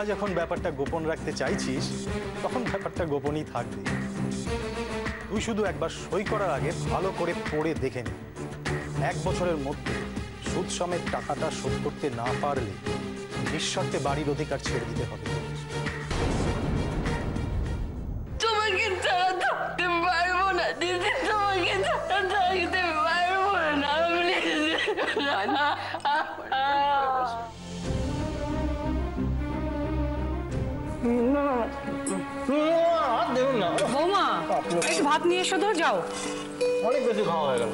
তোরা যখন ব্যাপারটা গোপন রাখতে চাইছিস তখন ব্যাপারটা গোপনই থাকবে। তুই শুধু একবার সই করার আগে ভালো করে পড়ে দেখে নে। 1 বছরের মধ্যে সুদ সমেত টাকাটা শোধ করতে না পারলে নিঃশর্তে বাড়ির অধিকার ছেড়ে দিতে হবে। তোমাকে ছাড়া থাকতে পারবো না দিদি, তোমাকে ছাড়া থাকতে পারবো না। বৌমা একটু ভাত নিয়ে এসো তো, যাও। অনেক বেশি খাওয়া হয়ে গেল।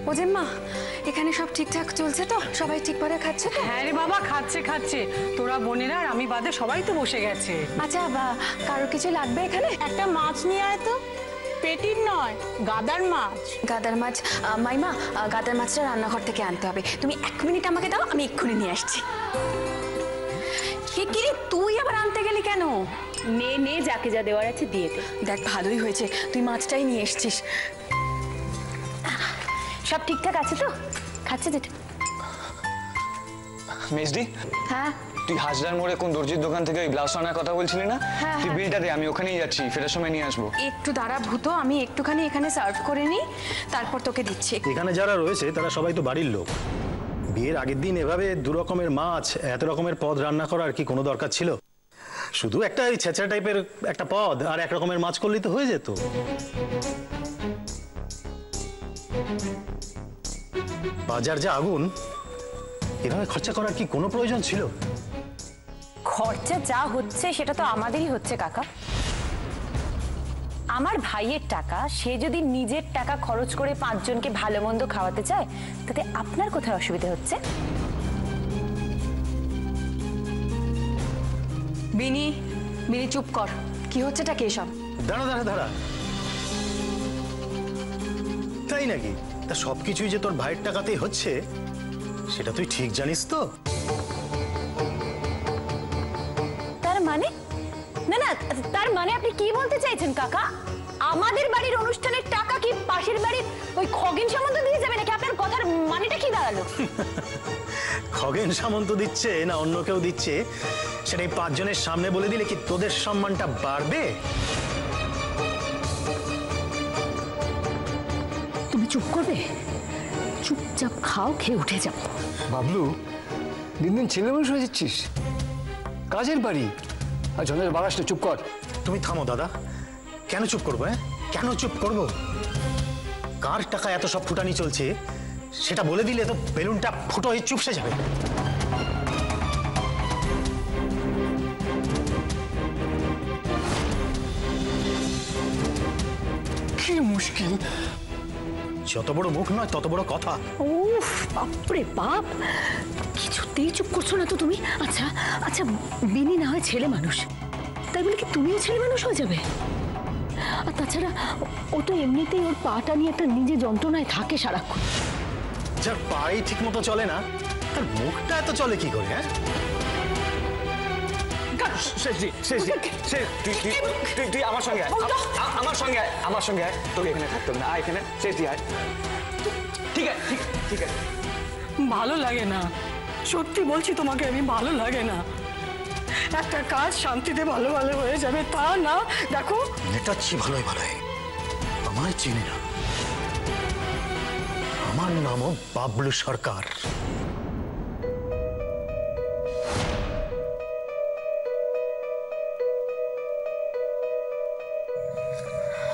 ও জেম্মা, এখানে সব ঠিকঠাক চলছে তো? সবাই ঠিক করে খাচ্ছে তো? হ্যাঁ রে বাবা, খাচ্ছে খাচ্ছে। তোরা বোনেরা আর আমি বাদে সবাই তো বসে গেছে। আচ্ছা, কারো কিছু লাগবে এখানে? একটা মাছ নিয়ে আয় তো। পেটির নয়, গাদার মাছ। গাদার মাছ? মাইমা, গাদার মাছটা রান্নাঘর থেকে আনতে হবে। তুমি 1 মিনিট আমাকে দাও, আমি এক্ষুনি নিয়ে আসছি। কি রে, তুই আবার আনতে গেলি কেন? নে নে, যাকে যা দেওয়ার আছে দিয়ে দে। দেখ, ভালোই হয়েছে তুই মাছটাই নিয়ে এসছিস। সব ঠিকঠাক আছে তো? খাচ্ছে যেটা। মেজদি, হ্যাঁ তুই হাজরার মোড়ে কোন দর্জির দোকান থেকে ওই ব্লাউজ আনার কথা বলছিলি না? হ্যাঁ, তুই হ্যাঁ। বিলটা দে, আমি ওখানেই যাচ্ছি, ফেরার সময় নিয়ে আসবো। একটু দাঁড়া ভূত, আমি একটুখানি এখানে সার্ভ করে নিই, তারপর তোকে দিচ্ছি। এখানে যারা রয়েছে তারা সবাই তো বাড়ির লোক। বিয়ের আগের দিন এভাবে 2 রকমের মাছ, এত রকমের পদ রান্না করার কি কোনো দরকার ছিল? শুধু একটা ওই ছেঁচড়া টাইপের একটা পদ আর 1 রকমের মাছ করলেই তো হয়ে যেত। বাজার যা আগুন, এভাবে খরচা করার কি কোনো প্রয়োজন ছিল? খরচা যা হচ্ছে সেটা তো আমাদেরই হচ্ছে কাকা। আমার ভাইয়ের টাকা, সে যদি নিজের টাকা খরচ করে 5 জনকে ভালো মন্দ খাওয়াতে চায়, তাতে আপনার কোথায় অসুবিধা হচ্ছে? বিনি, বিনি চুপ কর। কি হচ্ছেটা কি সব? দাঁড়া দাঁড়া দাঁড়া, তাই নাকি? তা সবকিছুই যে তোর ভাইয়ের টাকাতেই হচ্ছে সেটা তুই ঠিক জানিস তো? তার মানে? না না, তার মানে আপনি কি বলতে চাইছেন কাকা? আমাদের বাড়ির অনুষ্ঠানের টাকা কি পাশের বাড়ির ওই খগেন সামন্ত দিয়ে যাবে নাকি? আপনার কথার মানেটা কি দাঁড়ালো? খগেন সামন্ত দিচ্ছে না অন্য কেউ দিচ্ছে সেটাই 5 জনের সামনে বলে দিলে কি তোদের সম্মানটা বাড়বে? তুমি চুপ করবে? চুপচাপ খাও, খেয়ে উঠে যাও। বাবলু, দিন দিন ছেলে মানুষ হয়ে যাচ্ছিস। কাজের বাড়ি আর জনের বাগাসটা, চুপ কর। তুমি থামো দাদা। কেন চুপ করবো? কেন চুপ করবো? কার টাকা এত সব ফুটানি চলছে সেটা বলে দিলে তো বেলুনটা ফুটো হয়ে চুপসে যাবে। কি মুশকিল! যত বড় মুখ নয় তত বড় কথা। উফ, বাপরে বাপ, কিছুতেই চুপ করছো না তো তুমি? আচ্ছা আচ্ছা, বিনি না হয় ছেলে মানুষ, তাই বলে কি তুমিও ছেলে মানুষ হয়ে যাবে? আর তাছাড়া ও তো এমনিতেই ওর পাটা নিয়ে একটা নিজে যন্ত্রণায় থাকে সারাক্ষণ। যার পায়ে ঠিক মতো চলে না তার মুখটা এত চলে কি করে? তুই আমার সঙ্গে আয়, আমার সঙ্গে আয়, আমার সঙ্গে আয়। তোকে এখানে থাকতে হবে না, আয় এখানে। শেষদি আয়। ঠিক আছে, ঠিক আছে। ভালো লাগে না, সত্যি বলছি তোমাকে, আমি ভালো লাগে না। একটা কাজ শান্তিতে ভালো ভালো হয়ে যাবে তা না। দেখো, নেটাচ্ছি ভালোই ভালোই, আমায় চিনি না। আমার নামও বাবলু সরকার।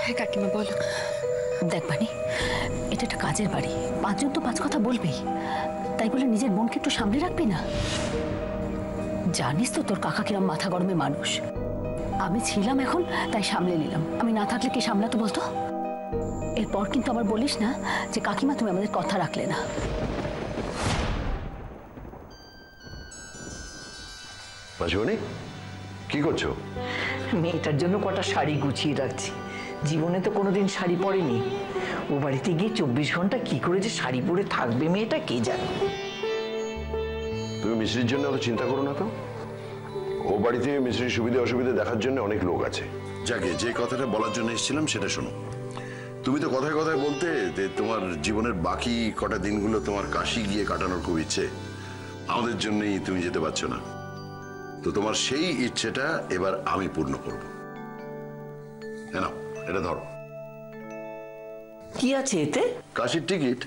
হ্যাঁ কাকিমা, বলো। দেখ বানি, এটা একটা কাজের বাড়ি, 5 জন তো 5 কথা বলবেই, তাই বলে নিজের মনকে একটু সামলে রাখবি না? জানিস তো তোর কাকা কিরম মাথা গরমে মানুষ। আমি ছিলাম এখন তাই সামলে নিলাম, আমি না থাকলে কে সামলাতো বলতো? এরপর কিন্তু আবার বলিস না যে কাকিমা তুমি আমাদের কথা রাখলে না। মাঝুনি, কি করছো? মেয়েটার জন্য কটা শাড়ি গুছিয়ে রাখছি। জীবনে তো কোনোদিন শাড়ি পরেনি। ও বাড়িতে গিয়ে 24 ঘন্টা কি করে যে শাড়ি পরে থাকবে মেয়েটা, কে জানে। তুমি মিশ্রির জন্য অত চিন্তা করো না তো। ও বাড়িতে মিশ্রির সুবিধা অসুবিধা দেখার জন্য অনেক লোক আছে। যাকে যে কথাটা বলার জন্য এসেছিলাম সেটা শোনো। তুমি তো কথায় কথায় বলতে যে তোমার জীবনের বাকি কটা দিনগুলো তোমার কাশি গিয়ে কাটানোর খুব ইচ্ছে। আমাদের জন্যই তুমি যেতে পারছো না, তো তোমার সেই ইচ্ছেটা এবার আমি পূর্ণ করব। না, এটা ধরো। কি আছে এতে? কাশির টিকিট।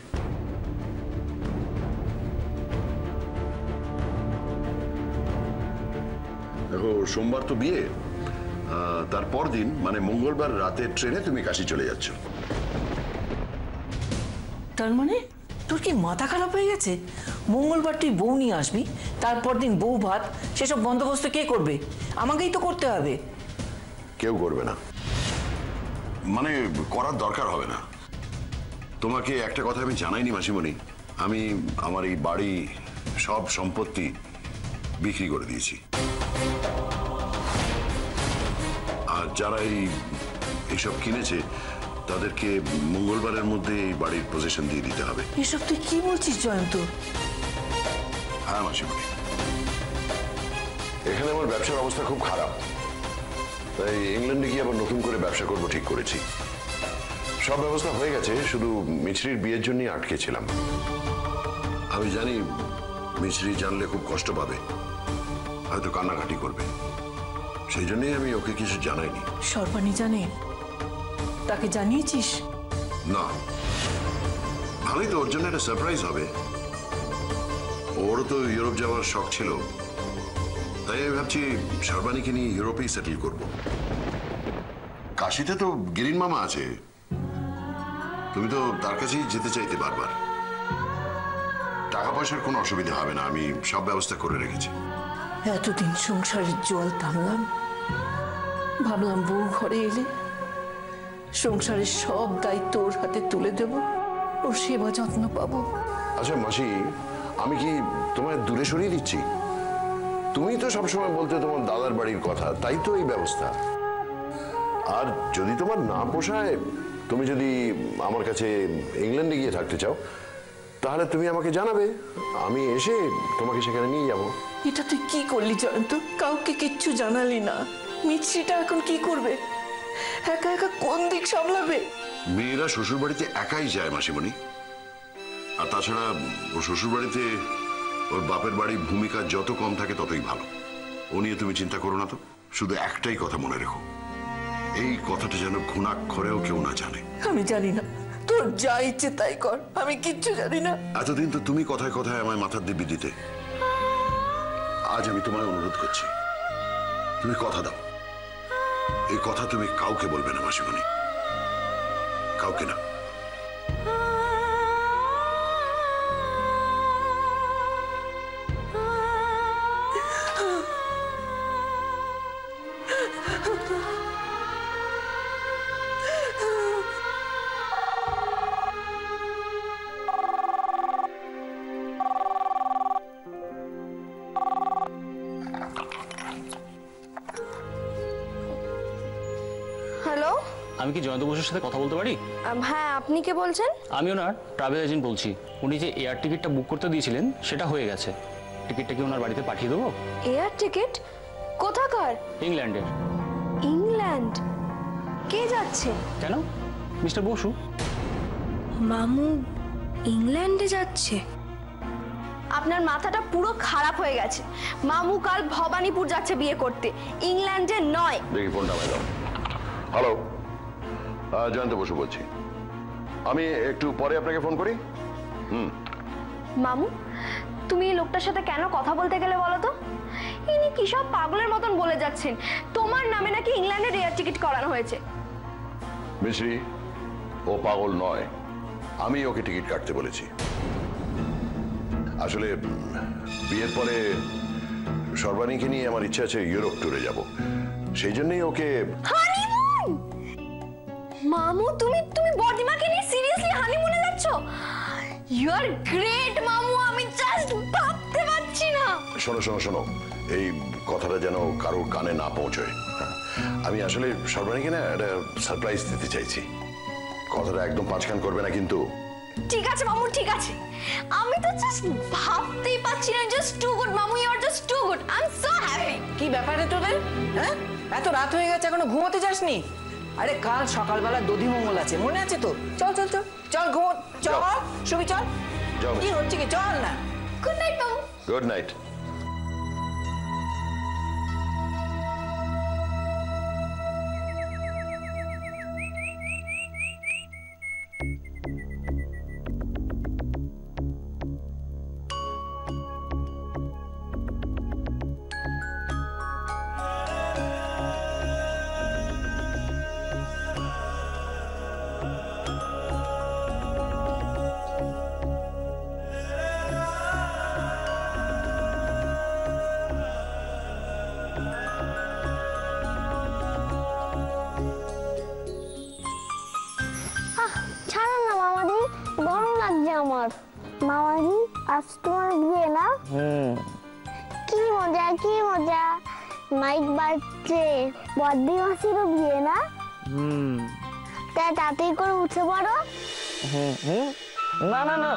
দেখো, সোমবার তো বিয়ে, তারপর দিন মানে মঙ্গলবার রাতের ট্রেনে তুমি কাশি চলে যাচ্ছ। তার মানে তোর কি মাথা খারাপ হয়ে গেছে? মঙ্গলবার তুই বউ নিয়ে আসবি, তারপর দিন বউ ভাত, সেসব বন্দোবস্ত কে করবে? আমাকেই তো করতে হবে। কেউ করবে না, মানে করার দরকার হবে না। তোমাকে একটা কথা আমি জানাইনি মাসিমণি, আমি আমার এই বাড়ি সব সম্পত্তি বিক্রি করে দিয়েছি। আর যারা এইসব কিনেছে তাদেরকে মঙ্গলবারের মধ্যে এই বাড়ির পজিশন দিয়ে দিতে হবে। এসব তুই কি বলছিস জয়ন্ত? হ্যাঁ মাসিমণি, এখানে আমার ব্যবসার অবস্থা খুব খারাপ, তাই ইংল্যান্ডে গিয়ে আবার নতুন করে ব্যবসা করবো ঠিক করেছি। সব ব্যবস্থা হয়ে গেছে, শুধু মিছরির বিয়ের জন্যই আটকে ছিলাম। আমি জানি মিছরি জানলে খুব কষ্ট পাবে, হয়তো কান্নাকাটি করবে, সেই জন্যই আমি ওকে কিছু জানাইনি। সর্বাণী জানে? তাকে জানিয়েছিস? না, ভালোই তো, ওর জন্য একটা সারপ্রাইজ হবে। ওরও তো ইউরোপ যাওয়ার শখ ছিল, তাই আমি ভাবছি সর্বাণীকে নিয়ে ইউরোপেই সেটেল করব। কাশিতে তো গিরিন মামা আছে, তুমি তো তার কাছেই যেতে চাইতে বারবার। টাকা পয়সার কোনো অসুবিধা হবে না, আমি সব ব্যবস্থা করে রেখেছি। এতদিন সংসারের জল টানলাম, ভাবলাম বউ ঘরে এলে সংসারের সব দায়িত্ব ওর হাতে তুলে দেব, ওর সেবা যত্ন পাবো। আচ্ছা মাসি, আমি কি তোমায় দূরে সরিয়ে দিচ্ছি? তুমি তো সবসময় বলতে তোমার দাদার বাড়ির কথা, তাই তো এই ব্যবস্থা। আর যদি তোমার না পোষায়, তুমি যদি আমার কাছে ইংল্যান্ডে গিয়ে থাকতে চাও, তাহলে তুমি আমাকে জানাবে, আমি এসে তোমাকে সেখানে নিয়ে যাব। এটা তুই কি করলি জয়ন্ত? কাউকে কিচ্ছু জানালি না। মিছরিটা এখন কি করবে? একা একা কোন দিক সামলাবে? মেয়েরা শ্বশুর বাড়িতে একাই যায় মাসিমণি, আর তাছাড়া ওর শ্বশুর বাড়িতে ওর বাপের বাড়ির ভূমিকা যত কম থাকে ততই ভালো। ও নিয়ে তুমি চিন্তা করো না তো। শুধু একটাই কথা মনে রেখো, এই কথাটা যেন ঘুণাক্ষরেও কেউ না জানে। আমি জানি না, তোর যা ইচ্ছে তাই কর, আমি কিচ্ছু জানি না। এতদিন তো তুমি কথায় কথায় আমায় মাথার দিব্যি দিতে, আজ আমি তোমায় অনুরোধ করছি, তুমি কথা দাও, এই কথা তুমি কাউকে বলবে না মাসিমণি, কাউকে না। হ্যালো, আমি কি জয়ন্ত বসুর সাথে কথা বলতে পারি? হ্যাঁ, আপনি কে বলছেন? আমি ওনার ট্রাভেল এজেন্ট বলছি। উনি যে এয়ার টিকিটটা বুক করতে দিয়েছিলেন সেটা হয়ে গেছে। টিকিটটা কি ওনার বাড়িতে পাঠিয়ে দেবো? Air ticket? কোথাকার? ইংল্যান্ডের। ইংল্যান্ড? কে যাচ্ছে? কেন? মিস্টার বসু। মামু ইংল্যান্ডে যাচ্ছে? আপনার মাথাটা পুরো খারাপ হয়ে গেছে। মামু কাল ভবানীপুর যাচ্ছে বিয়ে করতে, ইংল্যান্ডে নয়। দেখি ফোনটা আমায় দাও। হ্যালো, জয়ন্ত বসু বলছি, আমি একটু পরে আপনাকে ফোন করি। মামু, তুমি এই লোকটার সাথে কেন কথা বলতে গেলে বলো তো? ইনি কি সব পাগলের মতন বলে যাচ্ছেন। তোমার নামে নাকি ইংল্যান্ডের এয়ার টিকিট করানো হয়েছে। মিশ্রি, ও পাগল নয়, আমি ওকে টিকিট কাটতে বলেছি। আসলে বিয়ের পরে সর্বাণীকে নিয়ে আমার ইচ্ছা আছে ইউরোপ ট্যুরে যাব, সেই জন্যই ওকে। হানিমুন? মামু, তুমি বর্দিমাকে নিয়ে সিরিয়াসলি হানিমুনে যাচ্ছ? ইউ আর গ্রেট মামু, আমি জাস্ট ভাবতে পারছি না। শোনো শোনো শোনো, এই কথাটা যেন কারোর কানে না পৌঁছয়। আমি আসলে সর্বাণীকে না একটা সারপ্রাইজ দিতে চাইছি, কথাটা একদম পাঁচকান করবে না কিন্তু। ঠিক আছে মামু, ঠিক আছে। আমি তো জাস্ট ভাবতেই পারছি না। জাস্ট টু গুড মামু, you are just too good. I am so happy. কি ব্যাপারে তোদের? হ্যাঁ, এত রাত হয়ে গেছে, এখনো ঘুমোতে যাসনি? আরে কাল সকালবেলা দধি মঙ্গল আছে, মনে আছে তো? চল চল চল চল, ঘুমো, চল শুবি, চল। কি হচ্ছে কি? চল না। গুড নাইট বাবু। Good night. ছাড়ো না মামাদি, গরম লাগছে আমার। মামাদি আজ তোমার বিয়ে না? কি মজা কি মজা, মাইক বাজছে, বদ্দি মাসিরও বিয়ে না? তাই তাড়াতাড়ি করে উঠে পড়ো। না না না,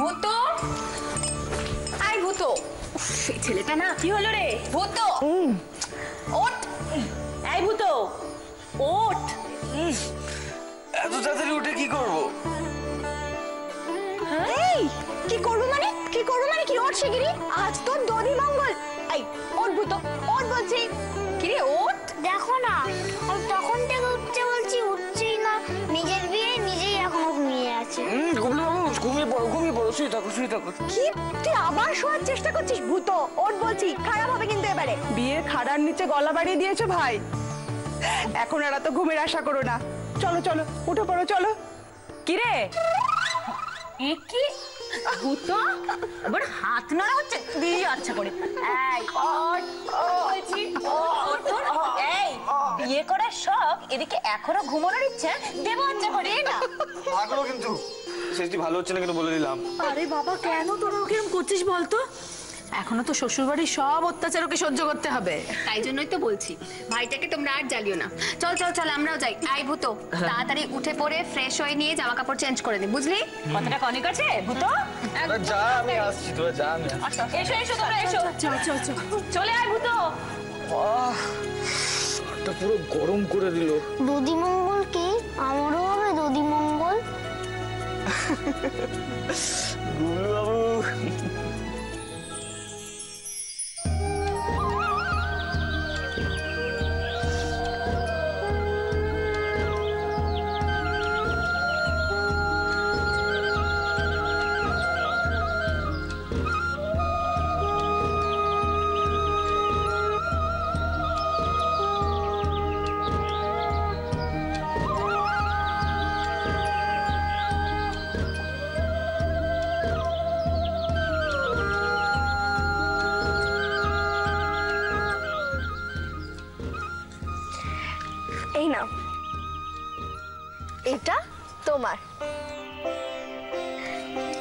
ভূত, আই ভূত, এই ছেলেটা না, কি হলো রে ভূত? ওঠ, এই ভূত ওঠ। এত তাড়াতাড়ি উঠে কি করবো? এই কি করবো মানে, কি করবো মানে কি? ওঠ শিগগিরি, আজ তোর দধি মঙ্গল। এই ওঠ ভূত, ওঠ বলছি। কি রে ওঠ? দেখো না, আমি তখন থেকে উঠতে বলছি, উঠছেই না। নিজের বিয়ে নিজেই এখনো ঘুমিয়ে আছে। ঘুমিয়ে পড়ো, শুয়ে থাকো। কি তুই আবার শোয়ার চেষ্টা করছিস? ভূত ওঠ বলছি, খারাপ হবে কিন্তু এবারে। বিয়ে খাড়ার নিচে গলা বাড়িয়ে দিয়েছো ভাই। এখন আর তো ঘুমের আশা করো না, চলো চলো উঠে পড়ো চলো। কি রে কি ভূত আবার হাত নাড়া হচ্ছে দিয়ে আচ্ছা করে। এই ওঠ বলছি, ওঠ। এই বিয়ে করার শখ, এদিকে এখনো ঘুমানোর ইচ্ছে, দেবো আচ্ছা করে না। এখনো কিন্তু শেষটি ভালো হচ্ছে না, কিন্তু বলে দিলাম। আরে বাবা কেন তোরা ওকে এরকম করছিস বলতো? এখনো তো শ্বশুর বাড়ির সব অত্যাচার ওকে সহ্য করতে হবে। তাই জন্যই তো বলছি, ভাইটাকে তোমরা আর জ্বালিও না। চল চল চল, আমরাও যাই। আই ভূত, তাড়াতাড়ি উঠে পড়ে ফ্রেশ হয়ে নিয়ে জামা কাপড় চেঞ্জ করে নি, বুঝলি? কথাটা কনে কাছে ভূত? যা, আমি আসছি, তোরা যা, আমি আসছি। এসো এসো তোমরা এসো, চল চল চল, চলে আয় ভূত। এটা পুরো গরম করে দিল। দধি মঙ্গল কি? আমারও হবে দধি মঙ্গল। গুবলু বাবু, এই নাও, এটা তোমার,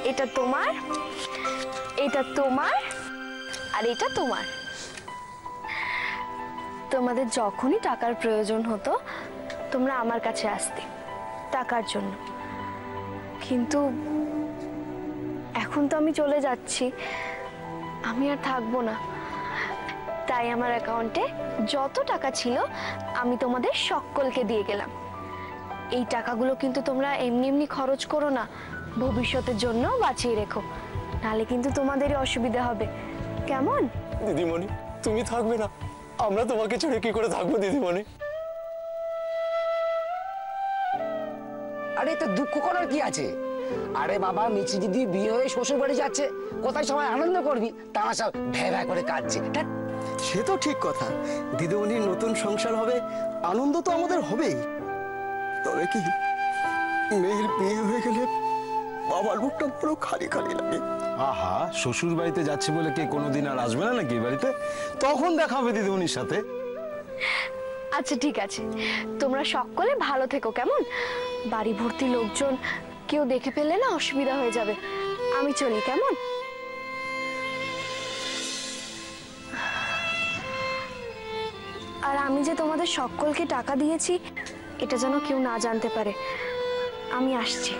এটা তোমার, এটা তোমার, আর এটা তোমার। তোমাদের যখনই টাকার প্রয়োজন হতো তোমরা আমার কাছে আসতে টাকার জন্য, কিন্তু এখন তো আমি চলে যাচ্ছি, আমি আর থাকবো না। তাই আমার অ্যাকাউন্টে যত টাকা ছিল আমি তোমাদের সকলকে দিয়ে গেলাম। এই টাকাগুলো কিন্তু তোমরা এমনি এমনি খরচ করো না, ভবিষ্যতের জন্য বাঁচিয়ে রেখো, নাহলে কিন্তু তোমাদেরই অসুবিধা হবে। কেমন? দিদিমণি তুমি থাকবে না, আমরা তোমাকে ছেড়ে কি করে থাকবো দিদিমণি? আরে তো দুঃখ করার কি আছে? আরে বাবা, মিছি দিদি বিয়ে হয়ে শ্বশুর বাড়ি যাচ্ছে, কোথায় সবাই আনন্দ করবি, তারা সব ভ্যা ভ্যা করে কাঁদছে। সে তো ঠিক কথা, দিদিমণির নতুন সংসার হবে, আনন্দ তো আমাদের হবেই। তবে কি মেয়ের বিয়ে হয়ে গেলে বাবার মুখটা পুরো খালি খালি লাগে। আহা, শ্বশুর বাড়িতে যাচ্ছে বলে কে কোনোদিন আর আসবে না নাকি বাড়িতে? তখন দেখা হবে দিদিমণির সাথে। আচ্ছা ঠিক আছে, তোমরা সকলে ভালো থেকো, কেমন? বাড়ি ভর্তি লোকজন, কেউ দেখে ফেললে না অসুবিধা হয়ে যাবে। আমি চলি, কেমন? আর আমি যে তোমাদের সকলকে টাকা দিয়েছি এটা যেন কেউ না জানতে পারে। আমি আসছি।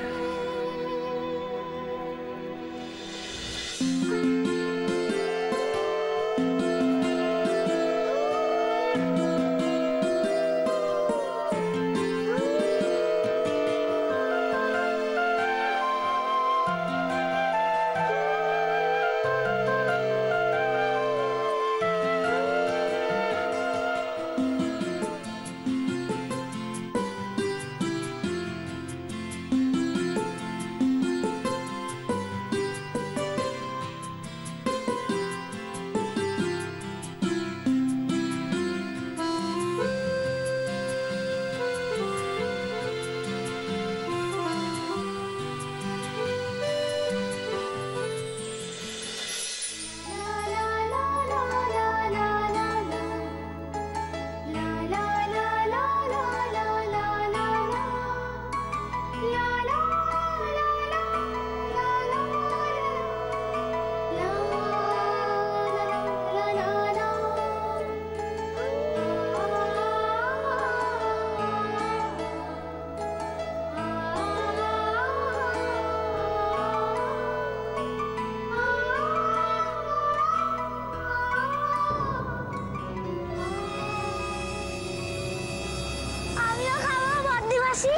আমিও খাবো বর্দি মাসি।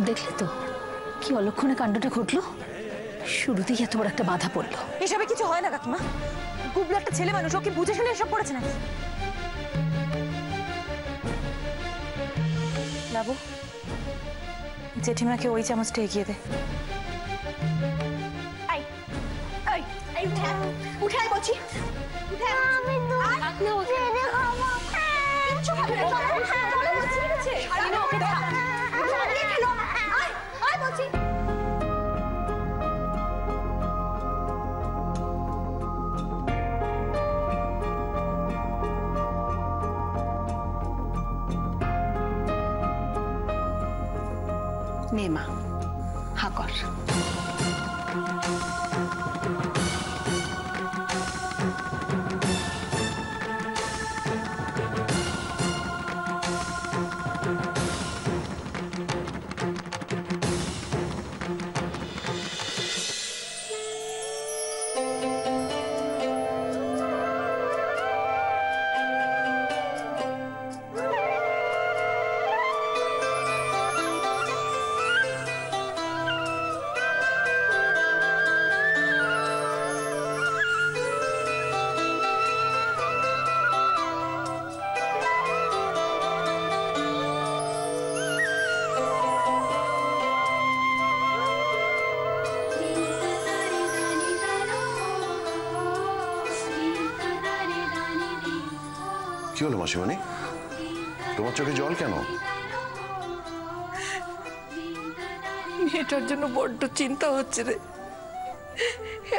দেখলে তো কি অলক্ষণে কাণ্ডটা ঘটলো। শুরুতেই এত বড় একটা বাধা পড়লো। এসবে কিছু হয় না কাকিমা, গুবলু একটা ছেলে মানুষ, ও কি বুঝে শুনে এসব করেছে নাকি? বাবু, জেঠিমাকে ওই চামচটা এগিয়ে দে। উঠাই বলছি, আমি নে মা, হা কর। কি হলো মাসিমণি, তোমার চোখে জল কেন? মেয়েটার জন্য বড্ড চিন্তা হচ্ছে রে।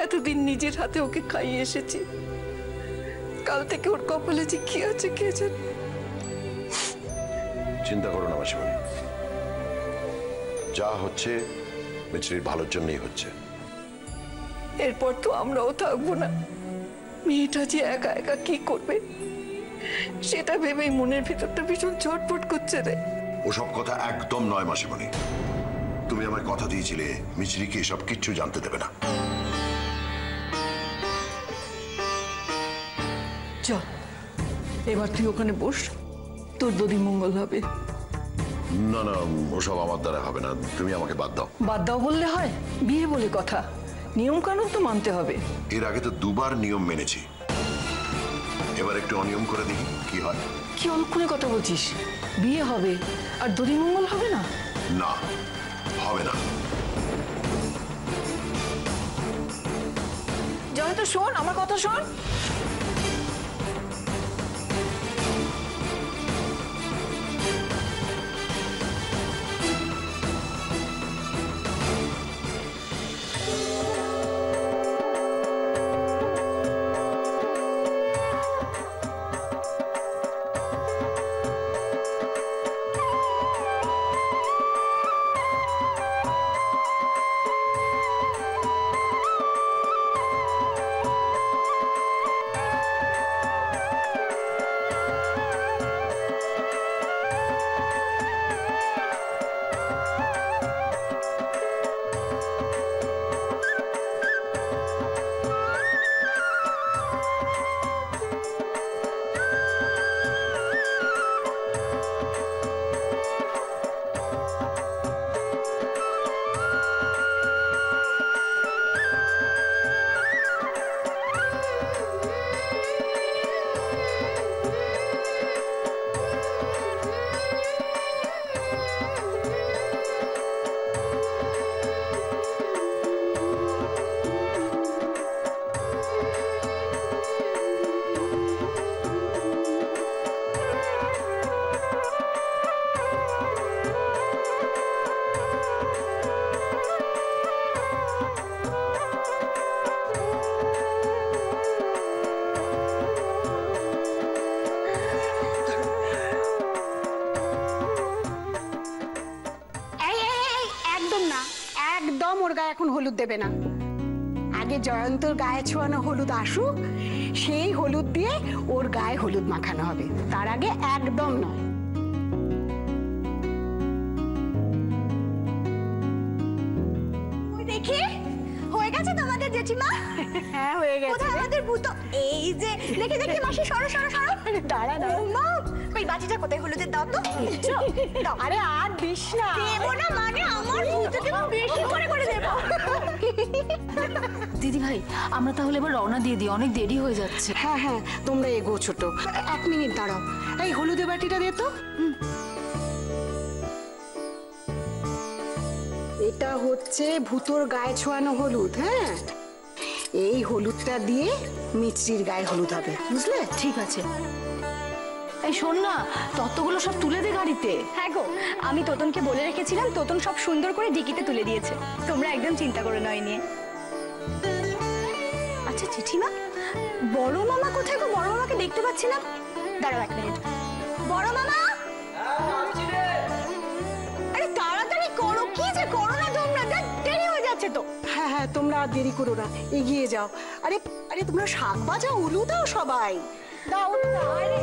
এতদিন নিজের হাতে ওকে খাইয়ে এসেছি, কাল থেকে ওর কপালে যে কি আছে কে জানে। চিন্তা করো না মাসিমণি, যা হচ্ছে মিছরির ভালোর জন্যই হচ্ছে। এরপর তো আমরাও থাকবো না। মেয়েটা যে একা একা কি করবে সেটা ভেবেই মনের ভিতরটা ভীষণ ছটফট করছে রে। ওসব কথা একদম নয় মাসিমণি, তুমি আমায় কথা দিয়েছিলে মিছরিকে এসব কিচ্ছু জানতে দেবে না। চল এবার তুই ওখানে বস, তোর যদি মঙ্গল হবে। না না, ওসব আমার দ্বারা হবে না, তুমি আমাকে বাদ দাও। বাদ দাও বললে হয়? বিয়ে বলে কথা, নিয়ম কানুন তো মানতে হবে। এর আগে তো দুবার নিয়ম মেনেছি, এবার একটু অনিয়ম করে দেখি কি হয়। কি অলক্ষণে কথা বলছিস? বিয়ে হবে আর দধি মঙ্গল হবে না? না, হবে না। জয় তো শোন, আমার কথা শোন। ওর গায়ে এখন হলুদ দেবে না। আগে জয়ন্তর গায়ে ছোঁয়ানো হলুদ আসুক, সেই হলুদ দিয়ে ওর গায়ে হলুদ মাখানো হবে, তার আগে একদম নয়। জেঠিমা? হ্যাঁ হয়ে গেছে। কোথায় আমাদের ভূত? এই যে দেখে দেখে মাসি, সরো সরো সরো। দাঁড়া দাঁড়া। মা ওই বাটিটা কোথায় হলুদের দাও তো। দাও। আরে আর দিস না। দেবো না মানে আমার ভূতকে আমি বেশি করে দেবো। দিদি ভাই আমরা তাহলে এবার রওনা দিয়ে দিই, অনেক দেরি হয়ে যাচ্ছে। হ্যাঁ হ্যাঁ, তোমরা এগো ছোট। 1 মিনিট দাঁড়াও, এই হলুদের বাটিটা দে তো। এটা হচ্ছে ভূতোর গায়ে ছোঁয়ানো হলুদ। হ্যাঁ, এই হলুদটা দিয়ে মিছরির গায়ে হলুদ হবে, বুঝলে? ঠিক আছে। এই শোন না, তত্ত্বগুলো সব তুলে দে গাড়িতে। হ্যাঁ গো, আমি তোতনকে বলে রেখেছিলাম, তোতন সব সুন্দর করে ডিকিতে তুলে দিয়েছে। তোমরা একদম চিন্তা করো না ওই নিয়ে। আচ্ছা জেঠিমা, বড় মামা কোথায় গো? বড় মামাকে দেখতে পাচ্ছি না। দাঁড়াও 1 মিনিট। বড় মামা, আরে তাড়াতাড়ি করো, কি যে করো না তোমরা, দেরি হয়ে যাচ্ছে তো। হ্যাঁ হ্যাঁ, তোমরা আর দেরি করো না, এগিয়ে যাও। আরে আরে তোমরা শাক বাজাও, উলু দাও সবাই। দাও না, আরে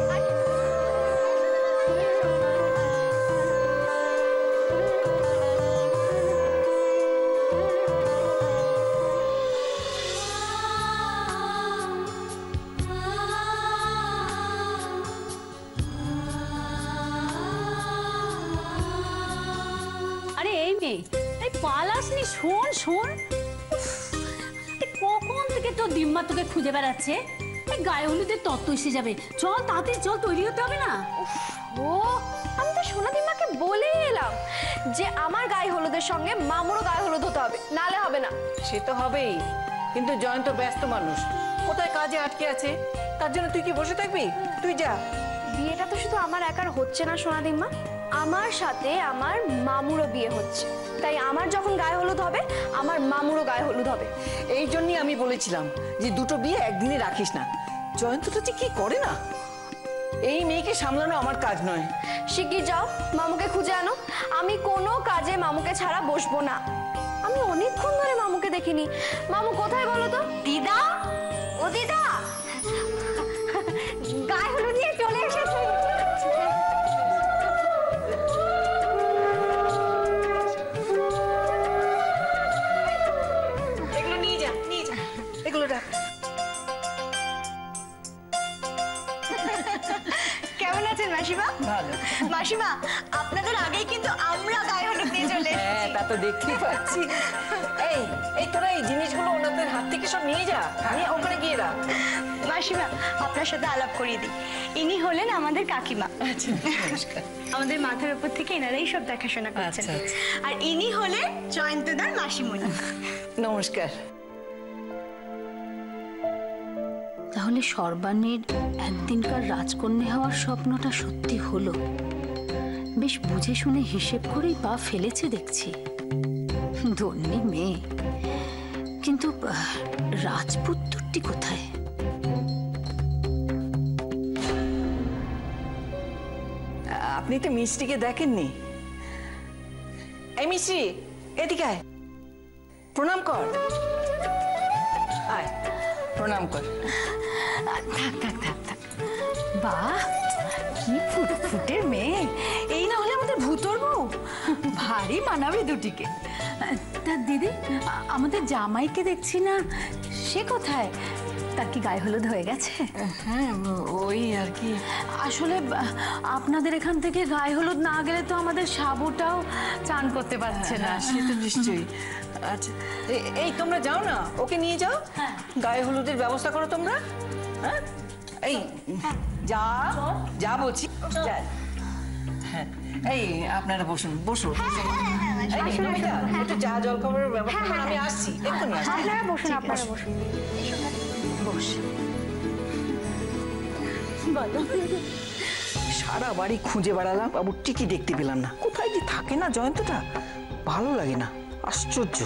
আরে এই মেয়ে, এই পালাসনি, শোন শোন। কখন থেকে তোর দিম্মা তোকে খুঁজে বেড়াচ্ছে। এই গায়ে হলুদের তত্ত্ব এসে যাবে, চল তাড়াতাড়ি চল, তৈরি হতে হবে না? ও, আমি তো সোনাদিমাকে বলেই এলাম যে আমার গায়ে হলুদের সঙ্গে মামুরও গায়ে হলুদ হতে হবে, নালে হবে না। সে তো হবেই, কিন্তু জয়ন্ত ব্যস্ত মানুষ, কোথায় কাজে আটকে আছে, তার জন্য তুই কি বসে থাকবি? তুই যা। বিয়েটা তো শুধু আমার একার হচ্ছে না সোনাদিমা, আমার সাথে আমার মামুরও বিয়ে হচ্ছে। তাই আমার যখন গায়ে হলুদ হবে, আমার মামুরও গায়ে হলুদ হবে। এই জন্যই আমি বলেছিলাম যে দুটো বিয়ে একদিনে রাখিস না। জয়ন্তটা যে কি করে না, এই মেয়েকে সামলানো আমার কাজ নয়। শিগগির যাও, মামুকে খুঁজে আনো। আমি কোনো কাজে মামুকে ছাড়া বসবো না। আমি অনেকক্ষণ ধরে মামুকে দেখিনি। মামু কোথায় বলো তো? দিদা, ও দিদা, গায়ে হলুদ নিয়ে চলে এসেছে। এগুলো নিয়ে যা, নিয়ে যা, এগুলো রাখ। কেমন আছেন মাসিমা? ভালো। মাসিমা, আপনাদের আগেই কিন্তু আমরা গায়ে হলুদ নিয়ে চলে এসেছি। হ্যাঁ, তা তো দেখতেই পাচ্ছি। এই এই তোরা এই জিনিসগুলো ওনাদের হাত থেকে সব নিয়ে যা, নিয়ে ওখানে গিয়ে রাখ। মাসিমা, আপনার সাথে আলাপ করিয়ে দিই। ইনি হলেন আমাদের কাকিমা। আচ্ছা, নমস্কার। আমাদের মাথার উপর থেকে এনারাই সব দেখাশোনা করছেন। আর ইনি হলেন জয়ন্তদার মাসিমণি। নমস্কার। তাহলে সর্বাণীর একদিনকার রাজকন্যা হওয়ার স্বপ্নটা সত্যি হলো। বেশ বুঝে শুনে হিসেব করেই পা ফেলেছে দেখছি। ধন্যী মেয়ে, কিন্তু রাজপুত্রটি কোথায়? আপনি তো মিষ্টিকে দেখেননি? এই মিষ্টি, এদিকে আয়, প্রণাম কর। আয়, প্রণাম কর। থাক থাক থাক থাক। বাহ, কি ফুটফুটের মেয়ে! এই না হলে আমাদের ভূতর বউ, ভারী মানাবে দুটিকে। তা দিদি, আমাদের জামাইকে দেখছি না, সে কোথায়? তার কি গায়ে হলুদ হয়ে গেছে? হ্যাঁ, ওই আর কি। আসলে আপনাদের এখান থেকে গায়ে হলুদ না গেলে তো আমাদের সাবুটাও চান করতে পারছে না। সে তো নিশ্চয়ই। আচ্ছা, এই তোমরা যাও না, ওকে নিয়ে যাও, গায়ে হলুদের ব্যবস্থা করো তোমরা। হ্যাঁ, এই যা যা বলছি। হ্যাঁ, এই আপনারা বসুন, বসুন। একটু চা জল খাবারের ব্যবস্থা করো, আমি আসছি, এক্ষুনি আসছি। আপনারা বসুন, আপনারা বসুন। বস। সারা বাড়ি খুঁজে বেড়ালাম, বাবু টিকি দেখতে পেলাম না। কোথায় যে থাকে না জয়ন্তটা, ভালো লাগে না, আশ্চর্য।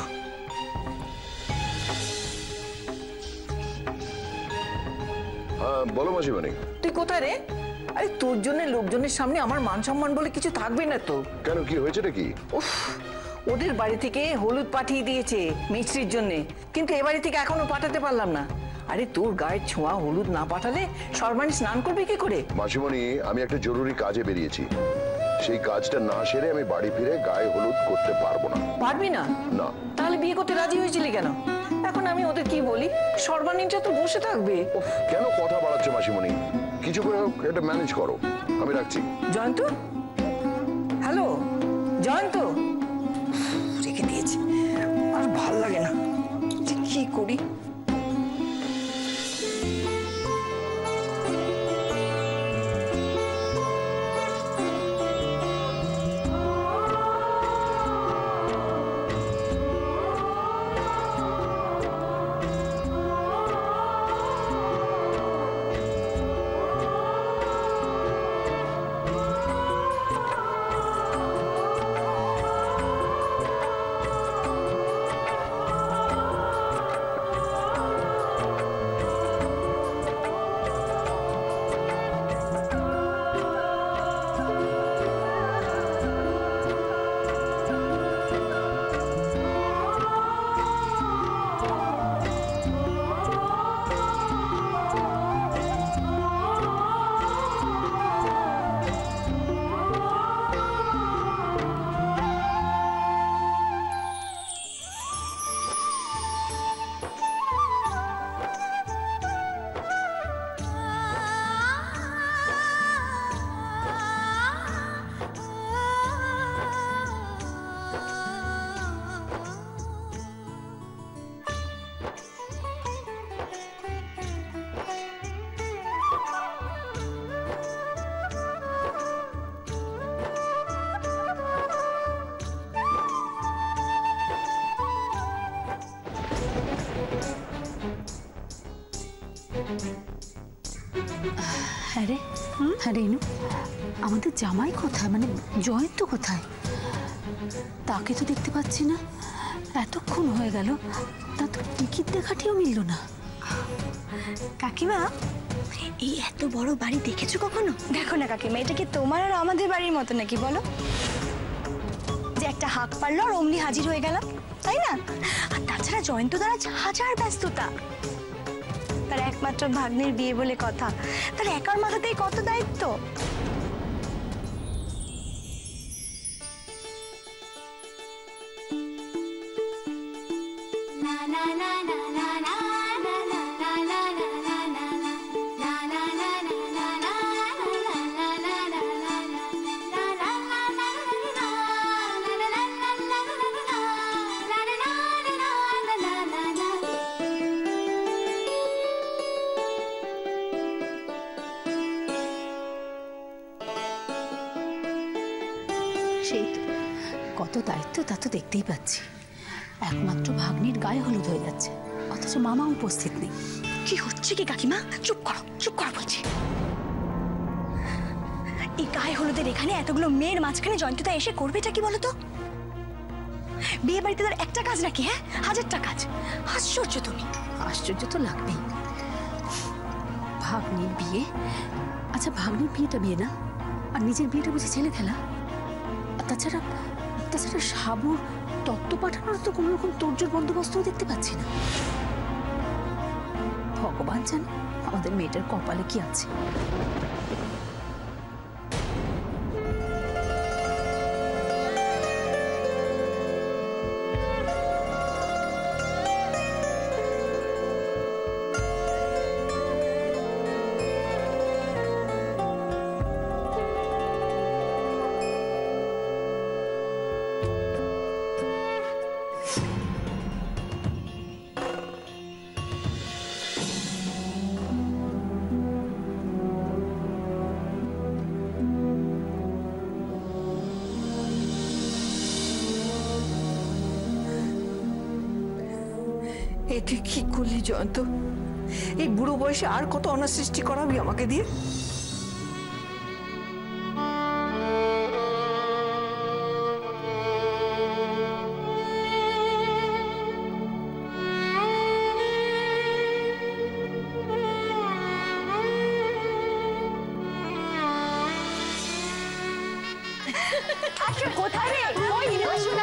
বলো মাসিমানি। তুই কোথায় রে? আরে তোর জন্য লোকজনের সামনে আমার মান সম্মান বলে কিছু থাকবে না তো। কেন, কি হয়েছে নাকি? উফ, ওদের বাড়ি থেকে হলুদ পাঠিয়ে দিয়েছে মিষ্টির জন্য, কিন্তু এ বাড়ি থেকে এখনো পাঠাতে পারলাম না। আরে তোর গায়ের ছোঁয়া হলুদ না পাঠালে সর্বাণী স্নান করবে কি করে? মাসিমণি, আমি একটা জরুরি কাজে বেরিয়েছি, সেই কাজটা না সেরে আমি বাড়ি ফিরে গায়ে হলুদ করতে পারবো না। পারবি না? না। তাহলে বিয়ে করতে রাজি হয়েছিলি কেন? এখন আমি ওদের কি বলি? সর্বাণীটা তো বসে থাকবে। কেন কথা বাড়াচ্ছে মাসিমণি? কিছু করে হোক এটা ম্যানেজ করো, আমি রাখছি। জয়ন্ত, হ্যালো জয়ন্ত, রেখে দিয়েছি, আর ভাল লাগে না, কি করি। হ্যাঁ রে, হ্যাঁ রেনু, আমাদের জামাই কোথায়, মানে জয়ন্ত কোথায়? তাকে তো দেখতে পাচ্ছি না, এতক্ষণ হয়ে গেল, তা তো টিকিট দেখাটিও মিলল না। কাকিমা, এই এত বড় বাড়ি দেখেছো কখনো? দেখো না কাকিমা, এটা কি তোমার আর আমাদের বাড়ির মতো নাকি বলো? যে একটা হাঁক পারলো আর অমনি হাজির হয়ে গেলাম, তাই না? আর তাছাড়া জয়ন্ত দ্বারা হাজার ব্যস্ততা, তার একমাত্র ভাগ্নের বিয়ে বলে কথা, তার একার মাথাতেই কত দায়িত্ব। সেই তো, কত দায়িত্ব তা তো দেখতেই পাচ্ছি। একমাত্র ভাগ্নির গায়ে হলুদ হয়ে যাচ্ছে, অথচ মামা উপস্থিত নেই। কি হচ্ছে কি কাকিমা? চুপ করো, চুপ করো বলছি। এই গায়ে হলুদের এখানে এতগুলো মেয়ের মাঝখানে জয়ন্তদা এসে করবেটা কি বলতো? বিয়ে বাড়িতে তার একটা কাজ নাকি? হ্যাঁ, হাজারটা কাজ। আশ্চর্য তুমি। আশ্চর্য তো লাগবেই। ভাগ্নির বিয়ে, আচ্ছা ভাগ্নির বিয়েটা বিয়ে না, আর নিজের বিয়েটা বুঝে ছেলে খেলা? তাছাড়া তাছাড়া সাবুর তত্ত্ব পাঠানোর তো কোনো রকম তোরজোর বন্দোবস্তও দেখতে পাচ্ছি না। ভগবান জানে আমাদের মেয়েটার কপালে কি আছে। এতে কি করলি জয়ন্ত? এই বুড়ো বয়সে আর কত অনাসৃষ্টি করাবি আমাকে দিয়ে? কোথায় রে? ওই আসুন।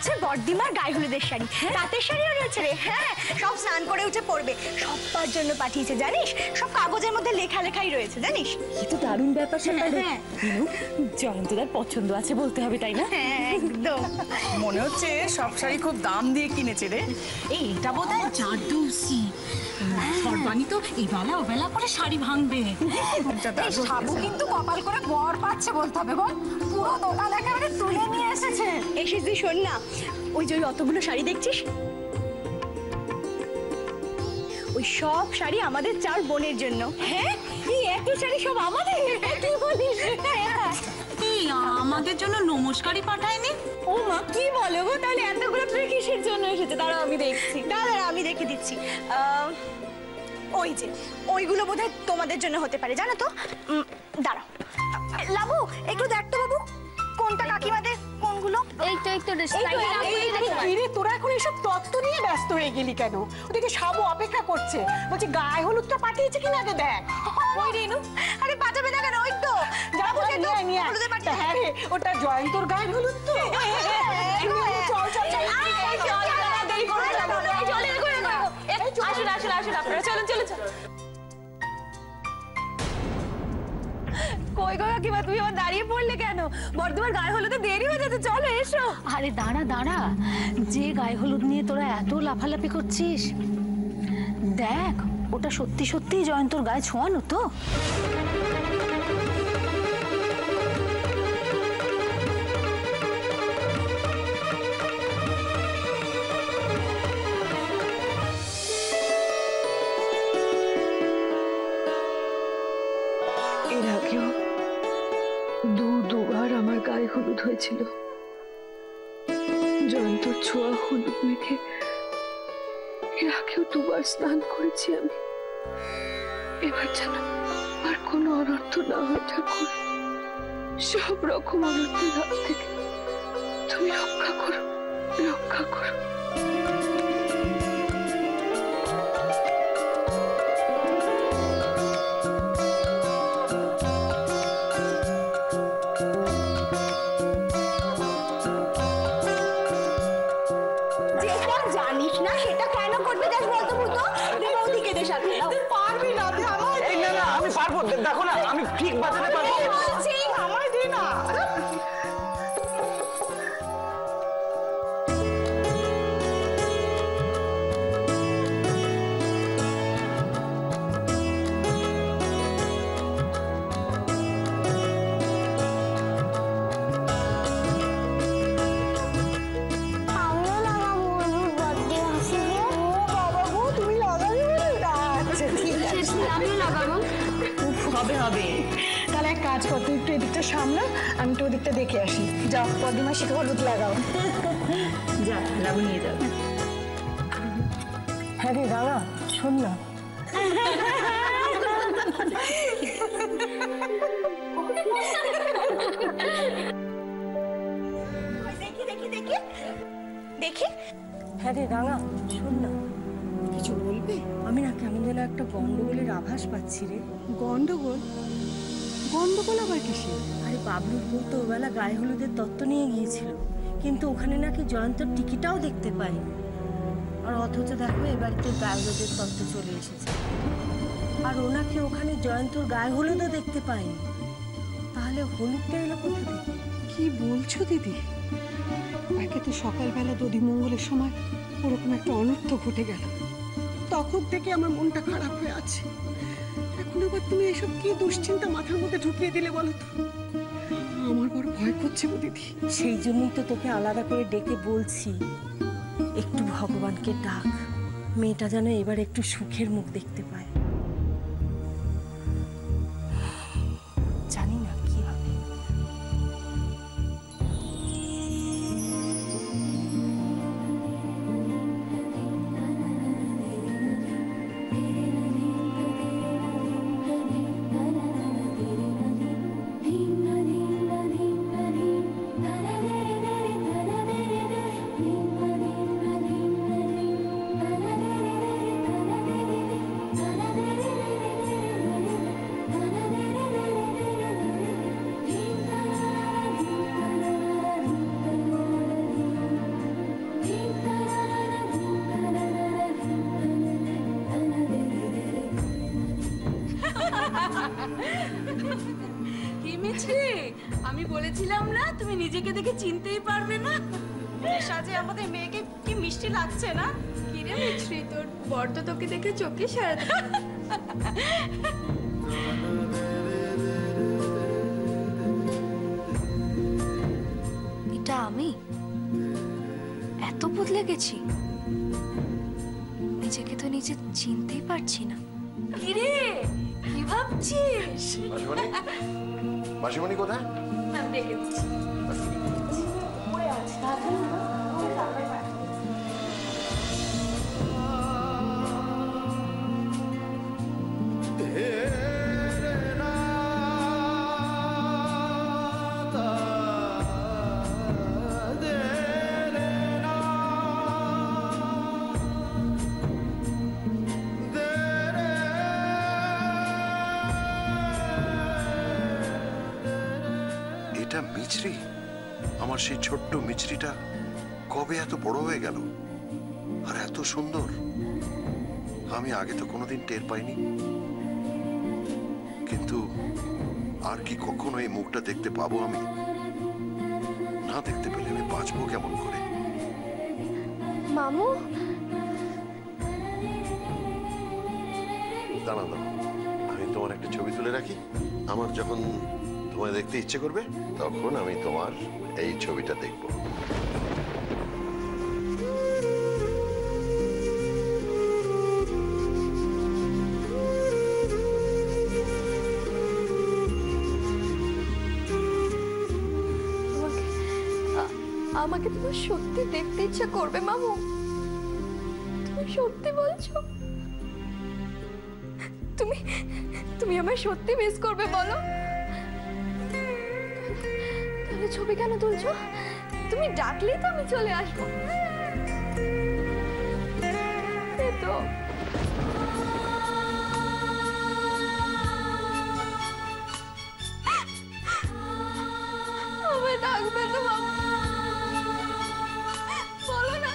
হচ্ছে বড়দিমার গায়ে হলুদের শাড়ি, তাঁতের শাড়িও রয়েছে রে। হ্যাঁ, সব স্নান করে উঠে পড়বে, সবার জন্য পাঠিয়েছে জানিস, সব কাগজের মধ্যে লেখাই রয়েছে জানিস। এ তো দারুণ ব্যাপার স্যাপার। জয়ন্তদার পছন্দ আছে বলতে হবে, তাই না? একদম। মনে হচ্ছে সব শাড়ি খুব দাম দিয়ে কিনেছে রে। এইটা বোধহয় জাদুসি। সর্বাণী তো এই বেলা ও বেলা করে শাড়ি ভাঙবে। সাবু কিন্তু কপাল করে বর পাচ্ছে বলতে হবে বল, পুরো দোকান একেবারে তুলে নিয়ে এসেছে। এসেছি শোন না, ওই যে অতগুলো শাড়ি দেখছিস, ওই সব শাড়ি আমাদের 4 বোনের জন্য। হ্যাঁ, এই এত শাড়ি সব আমাদের। কি বলিস? আমাদের জন্য নমস্কারই পাঠায়নি? ও মা, কি বলো গো? তাহলে এতগুলো ট্রে কিসের জন্য এসেছে? দাঁড়াও আমি দেখছি। দাঁড়াও আমি দেখে দিচ্ছি। ওই যে ওইগুলো বোধহয় তোমাদের জন্য হতে পারে, জানো তো। দাঁড়াও লাবু, একটু দেখ তো বাবু, কোনটা কাকিমাদের, কোনগুলো। এই তো তোরা এখন এসব তত্ত্ব নিয়ে ব্যস্ত হয়ে গেলি কেন? ওদিকে সাবু অপেক্ষা করছে, বলছি গায়ে হলুদটা পাঠিয়েছে কিনা আগে দেখ। ওই রেনু, আরে পাঠাবে না কেন? ওই তো যাবো, হলুদে পাঠিয়ে। হ্যাঁ রে, ওটা জয়ন্তর গায়ের হলুদ তো। চল চল চল, দেরি করে আসুন আপনারা, চলুন চলুন চলুন। কই গো কাকিমা, তুমি আবার দাঁড়িয়ে পড়লে কেন? বর্ধমান গায়ে হলুদে দেরি হয়ে যাচ্ছে, চলো এসো। আরে দাঁড়া দাঁড়া, যে গায়ে হলুদ নিয়ে তোরা এত লাফালাফি করছিস, দেখ ওটা সত্যি সত্যি জয়ন্তর গায়ে ছোঁয়ানো তো। এর আগেও দুবার আমার গায়ে হলুদ হয়েছিল। জয়ন্তর ছোঁয়া হলুদ মেখে এর আগেও 2 বার স্নান করেছি আমি। এবার যেন আর কোনো অনর্থ না হয় ঠাকুর, সব রকম অনর্থের হাত থেকে তুমি রক্ষা করো, রক্ষা করো। জানিস না সেটা কেন করতে যাস বলতো ভূত? ওদিকে দে সাথে, পারবি না তুই আমার। এই না না, আমি পারবো, দেখো না আমি ঠিক বাজাতে পারবো। আমায় দে না। হবে। তাহলে এক কাজ কর, তুই একটু এদিকটা সামলা, আমি তো ওদিকটা দেখে আসি। যাও, পদ্মাসীকে হলুদ লাগাও। যা, লাবু নিয়ে যাও। হ্যাঁ রে দাদা, শোন না, দেখি। হ্যাঁ রে রাঙা, শোন না, কিছু বলবি? আমি না কেমন যেন একটা গন্ডগোলের আভাস পাচ্ছি রে। গন্ডগোল? গন্ডগোল আবার কিসে? আরে বাবলুর বউ তো ওবেলা গায়ে হলুদের তত্ত্ব নিয়ে গিয়েছিল, কিন্তু ওখানে নাকি জয়ন্তর টিকিটাও দেখতে পাইনি। আর অথচ দেখো এ বাড়িতে গায়ে হলুদের তত্ত্ব চলে এসেছে, আর ওনাকে ওখানে জয়ন্তর গায়ে হলুদও দেখতে পাইনি। তাহলে হলুদটা এলো কোথা থেকে? কি বলছো দিদি? একে তো সকালবেলা দধিমঙ্গলের সময় ওরকম একটা অনর্থ ঘটে গেল, তখন থেকে আমার মনটা খারাপ হয়ে আছে। এখন আবার তুমি এসব কি দুশ্চিন্তা মাথার মধ্যে ঢুকিয়ে দিলে বলো তো? আমার বড় ভয় করছে গো দিদি। সেই জন্যই তো তোকে আলাদা করে ডেকে বলছি, একটু ভগবানকে ডাক, মেয়েটা যেন এবার একটু সুখের মুখ দেখতে পায়। জানি না কি হবে। La la মিছরি, আমি বলেছিলাম না তুমি নিজেকে দেখে চিনতেই পারবে না। সাজে আমাদের মেয়েকে কি মিষ্টি লাগছে না? কি রে মিছরি, তোর বর তো তোকে দেখে চোখে সারাতে। এটা আমি এত বদলে গেছি, নিজেকে তো নিজে চিনতেই পারছি না। কি রে, কি ভাবছিস? মাসিমণি, মাসিমণি কোথায়? আমি ডেকে দিচ্ছি। এটা মিছরি? আমার সেই ছোট্ট মিছরিটা কবে এত বড় হয়ে গেল আর এত সুন্দর? আমি আগে তো কোনোদিন টের পাইনি। কিন্তু আর কি কখনো এই মুখটা দেখতে পাবো আমি? না দেখতে পেলে আমি বাঁচবো কেমন করে? মামু, দাঁড়া দাঁড়া, আমি তোমার একটা ছবি তুলে রাখি। আমার যখন তোমায় দেখতে ইচ্ছে করবে তখন আমি তোমার এই ছবিটা দেখবো। আমাকে তোমার সত্যি দেখতে ইচ্ছা করবে মামু? তুমি সত্যি বলছো? তুমি তুমি আমায় সত্যি মিস করবে বলো? তাহলে ছবি কেন তুলছো? তুমি ডাকলেই তো আমি চলে আসবো। এই তো আমায় ডাকবে তো মামু, বলো না।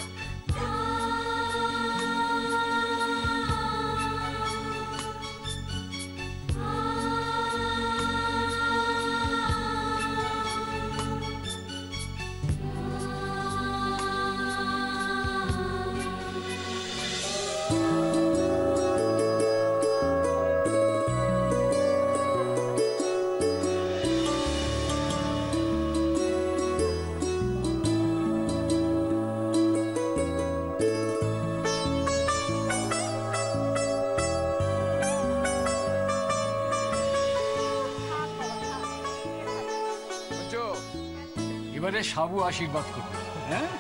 এবারে সাবু আশীর্বাদ করবে। হ্যাঁ,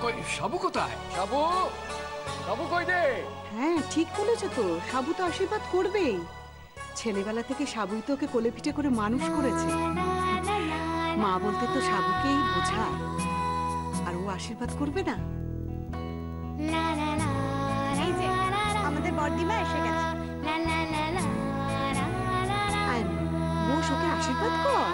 কই সাবু কোথায়? সাবু, সাবু কই রে? হ্যাঁ ঠিক বলেছো তো, সাবু তো আশীর্বাদ করবেই। ছেলেবেলা থেকে সাবুই তো ওকে কোলে পিঠে করে মানুষ করেছে। মা বলতে তো সাবুকেই বোঝায়, আর ও আশীর্বাদ করবে না? এই যে আমাদের বড়দিমা এসে গেছে। বস, ওকে আশীর্বাদ কর।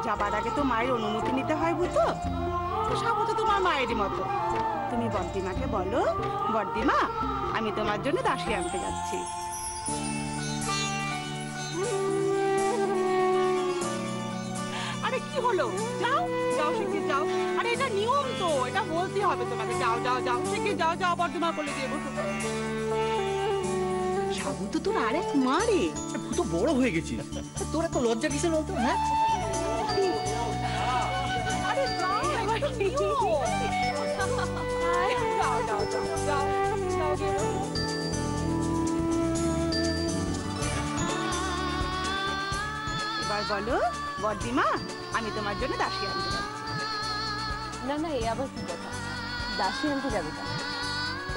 যাবার আগে তো মায়ের অনুমতি নিতে হয় বুঝতো? সাবু তো তোমার মায়েরই মতো। তুমি বড়দিমাকে বলো, বড়দিমা আমি তোমার জন্য দাসী আনতে যাচ্ছি। আরে কি হলো? যাও যাও, শিগগির যাও। আরে এটা নিয়ম তো, এটা বলতে হবে তোমাকে। যাও যাও যাও, শিগগির যাও যাও, বড়দিমা বলে দিয়ে বসো। সাবু তো তোর আরেক মা রে। তো বড় হয়ে গেছি, তোর এত লজ্জা কিসের বলতো? হ্যাঁ, আরে যাও, এবার বলো বর্দিমা, আমি তোমার জন্য দাসী আনতে যাচ্ছি। না না, এ আবার কি কথা? দাসী আনতে যাবে কেন?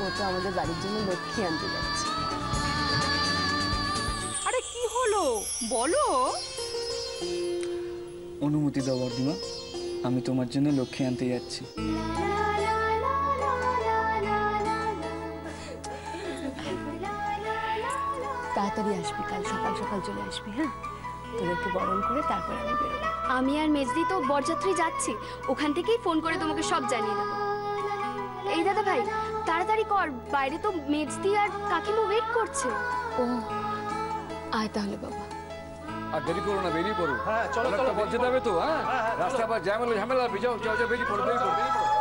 ও তো আমাদের বাড়ির জন্য লক্ষ্মী আনতে যাচ্ছে। আরে কি হলো বলো। অনুমতি দাও বর্দিমা, আমি তোমার জন্য লক্ষ্মী আনতে যাচ্ছি। তাড়াতাড়ি আসবি, কাল সকাল সকাল চলে আসবি। হ্যাঁ, তোদেরকে বরণ করে তারপর আমি বেরোবো। আমি আর মেজদি তো বরযাত্রী যাচ্ছি, ওখান থেকেই ফোন করে তোমাকে সব জানিয়ে দেবো। এই দাদা ভাই, তাড়াতাড়ি কর, বাইরে তো মেজদি আর কাকিমা ওয়েট করছে। ও আয় তাহলে বাবা। আর দেরি করো না, বেরিয়ে পড়ো। হ্যাঁ চলো চলো, বলতে যাবে তো। হ্যাঁ রাস্তা পর ঝামেলা ঝামেলা, যাও যাও যাও, বেরিয়ে পড়ো বেরিয়ে পড়ো।